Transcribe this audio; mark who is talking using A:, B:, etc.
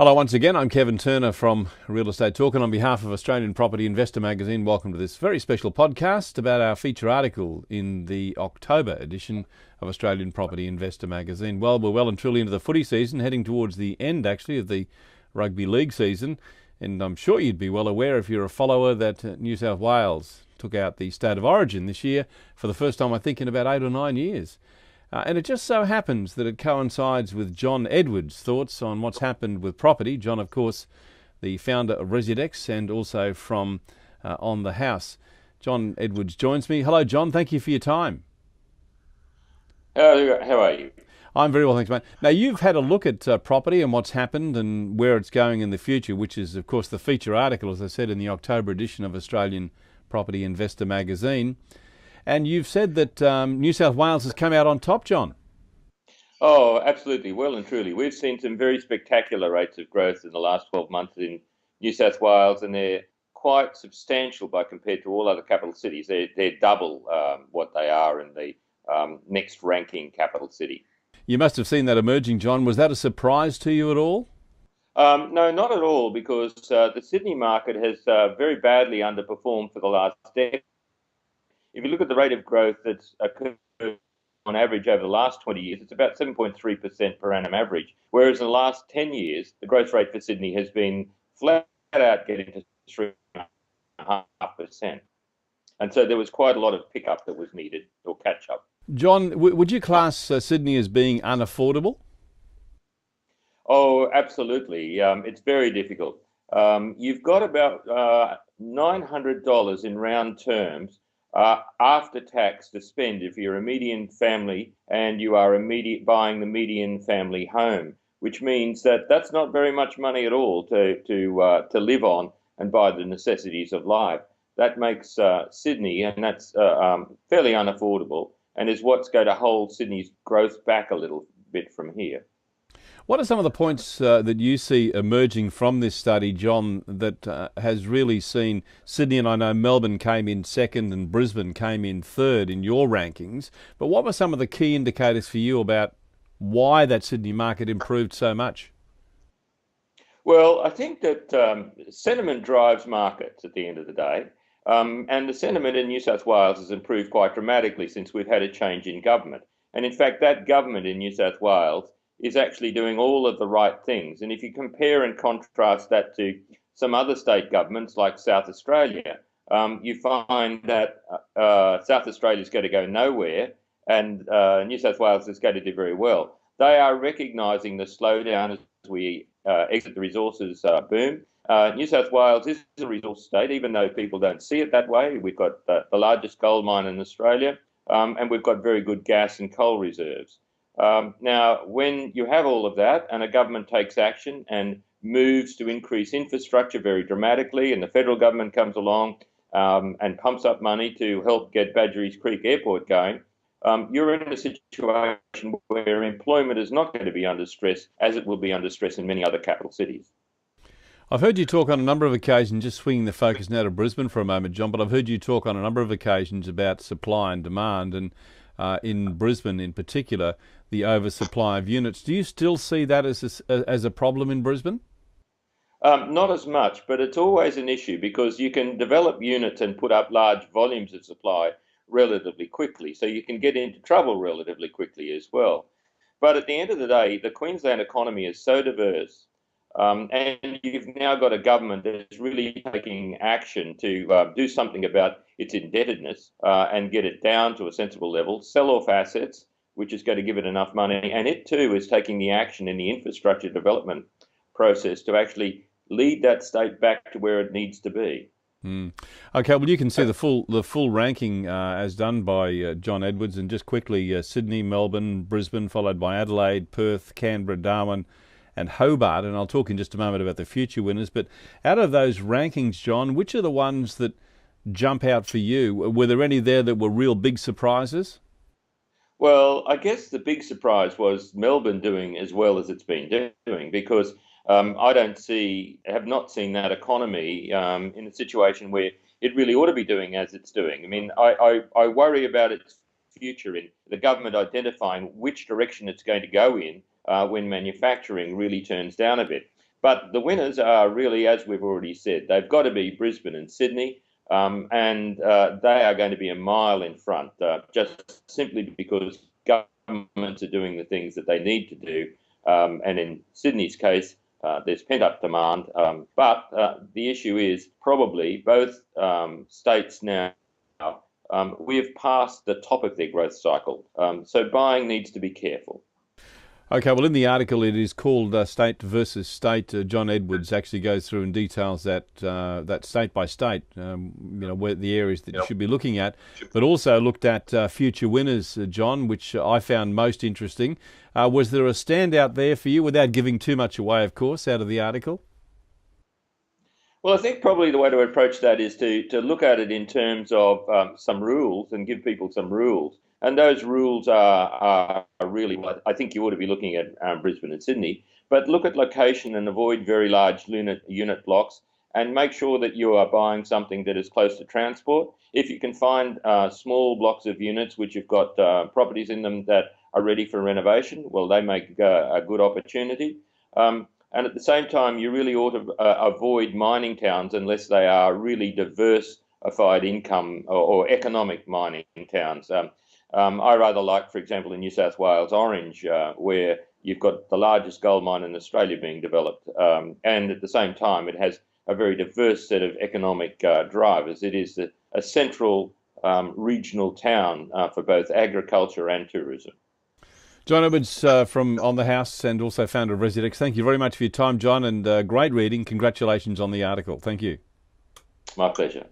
A: Hello once again, I'm Kevin Turner from Real Estate Talk, and on behalf of Australian Property Investor Magazine, welcome to this very special podcast about our feature article in the October edition of Australian Property Investor Magazine. Well, we're well and truly into the footy season, heading towards the end actually of the rugby league season, and I'm sure you'd be well aware if you're a follower that New South Wales took out the State of Origin this year for the first time I think in about 8 or 9 years. And it just so happens that it coincides with John Edwards' thoughts on what's happened with property. John, of course, the founder of Residex and also from On the House. John Edwards joins me. Hello, John. Thank you for your time.
B: How are you?
A: I'm very well, thanks, mate. Now, you've had a look at property and what's happened and where it's going in the future, which is, of course, the feature article, as I said, in the October edition of Australian Property Investor Magazine. And you've said that New South Wales has come out on top, John.
B: Oh, absolutely. Well and truly. We've seen some very spectacular rates of growth in the last 12 months in New South Wales, and they're quite substantial by compared to all other capital cities. They're double what they are in the next ranking capital city.
A: You must have seen that emerging, John. Was that a surprise to you at all?
B: No, not at all, because the Sydney market has very badly underperformed for the last decade. If you look at the rate of growth that's occurred on average over the last 20 years, it's about 7.3% per annum average, whereas in the last 10 years, the growth rate for Sydney has been flat out getting to 3.5%. And so there was quite a lot of pickup that was needed, or catch up.
A: John, would you class Sydney as being unaffordable?
B: Oh, absolutely. It's very difficult. You've got about $900 in round terms after tax to spend if you're a median family and you are buying the median family home, which means that that's not very much money at all to live on and buy the necessities of life. That makes Sydney, and that's fairly unaffordable, and is what's going to hold Sydney's growth back a little bit from here.
A: What are some of the points that you see emerging from this study, John, that has really seen Sydney, and I know Melbourne came in second and Brisbane came in third in your rankings, but what were some of the key indicators for you about why that Sydney market improved so much?
B: Well, I think that sentiment drives markets at the end of the day. And the sentiment in New South Wales has improved quite dramatically since we've had a change in government. And in fact, that government in New South Wales is actually doing all of the right things. And if you compare and contrast that to some other state governments like South Australia, you find that South Australia is going to go nowhere and New South Wales is going to do very well. They are recognising the slowdown as we exit the resources boom. New South Wales is a resource state, even though people don't see it that way. We've got the largest gold mine in Australia, and we've got very good gas and coal reserves. Now, when you have all of that and a government takes action and moves to increase infrastructure very dramatically, and the federal government comes along and pumps up money to help get Badgerys Creek Airport going, you're in a situation where employment is not going to be under stress as it will be under stress in many other capital cities.
A: I've heard you talk on a number of occasions, just swinging the focus now to Brisbane for a moment, John, but I've heard you talk on a number of occasions about supply and demand, and in Brisbane in particular, the oversupply of units. Do you still see that as a problem in Brisbane?
B: Not as much, but it's always an issue because you can develop units and put up large volumes of supply relatively quickly. So you can get into trouble relatively quickly as well. But at the end of the day, the Queensland economy is so diverse, and you've now got a government that is really taking action to do something about its indebtedness and get it down to a sensible level, sell off assets, which is going to give it enough money. And it too is taking the action in the infrastructure development process to actually lead that state back to where it needs to be.
A: Mm. Okay, well, you can see the full ranking as done by John Edwards, and just quickly, Sydney, Melbourne, Brisbane, followed by Adelaide, Perth, Canberra, Darwin, and Hobart. And I'll talk in just a moment about the future winners. But out of those rankings, John, which are the ones that jump out for you? Were there any there that were real big surprises?
B: Well, I guess the big surprise was Melbourne doing as well as it's been doing, because have not seen that economy in a situation where it really ought to be doing as it's doing. I mean, I worry about its future in the government identifying which direction it's going to go in when manufacturing really turns down a bit. But the winners are really, as we've already said, they've got to be Brisbane and Sydney, and they are going to be a mile in front, just simply because governments are doing the things that they need to do. And in Sydney's case, there's pent-up demand. But the issue is probably both states now, we have passed the top of their growth cycle. So buying needs to be careful.
A: Okay, well, in the article, it is called State versus State. John Edwards actually goes through and details that that state by state, where the areas that you should be looking at, but also looked at future winners, John, which I found most interesting. Was there a standout there for you, without giving too much away, of course, out of the article?
B: Well, I think probably the way to approach that is to look at it in terms of some rules and give people some rules. And those rules are really what I think you ought to be looking at Brisbane and Sydney. But look at location and avoid very large unit blocks, and make sure that you are buying something that is close to transport. If you can find small blocks of units which have got properties in them that are ready for renovation, well, they make a good opportunity. And at the same time, you really ought to avoid mining towns unless they are really diversified income or economic mining towns. I rather like, for example, in New South Wales, Orange, where you've got the largest gold mine in Australia being developed. And at the same time, it has a very diverse set of economic drivers. It is a central regional town for both agriculture and tourism.
A: John Edwards from On the House and also founder of Residex. Thank you very much for your time, John, and great reading. Congratulations on the article. Thank you.
B: My pleasure.